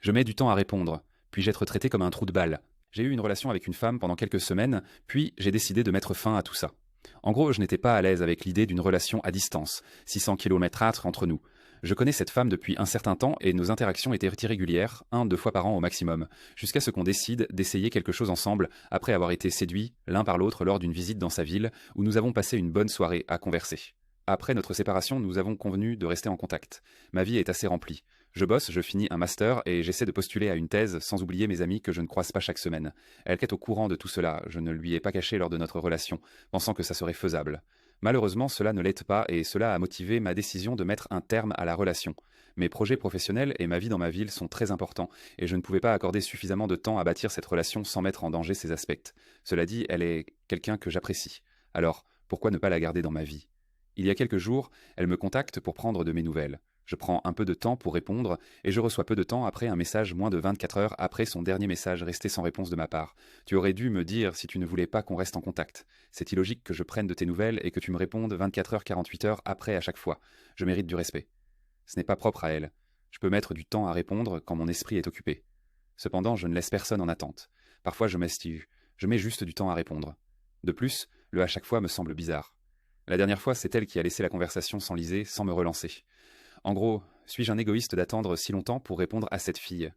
Je mets du temps à répondre. Puis-je être traité comme un trou de balle? J'ai eu une relation avec une femme pendant quelques semaines, puis j'ai décidé de mettre fin à tout ça. En gros, je n'étais pas à l'aise avec l'idée d'une relation à distance, 600 km entre nous. Je connais cette femme depuis un certain temps et nos interactions étaient irrégulières, 1, 2 fois par an au maximum, jusqu'à ce qu'on décide d'essayer quelque chose ensemble après avoir été séduits l'un par l'autre lors d'une visite dans sa ville où nous avons passé une bonne soirée à converser. Après notre séparation, nous avons convenu de rester en contact. Ma vie est assez remplie. Je bosse, je finis un master et j'essaie de postuler à une thèse sans oublier mes amis que je ne croise pas chaque semaine. Elle est au courant de tout cela, je ne lui ai pas caché lors de notre relation, pensant que ça serait faisable. Malheureusement, cela ne l'est pas et cela a motivé ma décision de mettre un terme à la relation. Mes projets professionnels et ma vie dans ma ville sont très importants et je ne pouvais pas accorder suffisamment de temps à bâtir cette relation sans mettre en danger ses aspects. Cela dit, elle est quelqu'un que j'apprécie. Alors, pourquoi ne pas la garder dans ma vie? Il y a quelques jours, elle me contacte pour prendre de mes nouvelles. Je prends un peu de temps pour répondre et je reçois peu de temps après un message moins de 24 heures après son dernier message resté sans réponse de ma part. Tu aurais dû me dire si tu ne voulais pas qu'on reste en contact. C'est illogique que je prenne de tes nouvelles et que tu me répondes 24 heures 48 heures après à chaque fois. Je mérite du respect. Ce n'est pas propre à elle. Je peux mettre du temps à répondre quand mon esprit est occupé. Cependant, je ne laisse personne en attente. Parfois, je m'estive. Je mets juste du temps à répondre. De plus, le à chaque fois me semble bizarre. La dernière fois, c'est elle qui a laissé la conversation s'enliser sans me relancer. En gros, suis-je un égoïste d'attendre si longtemps pour répondre à cette fille?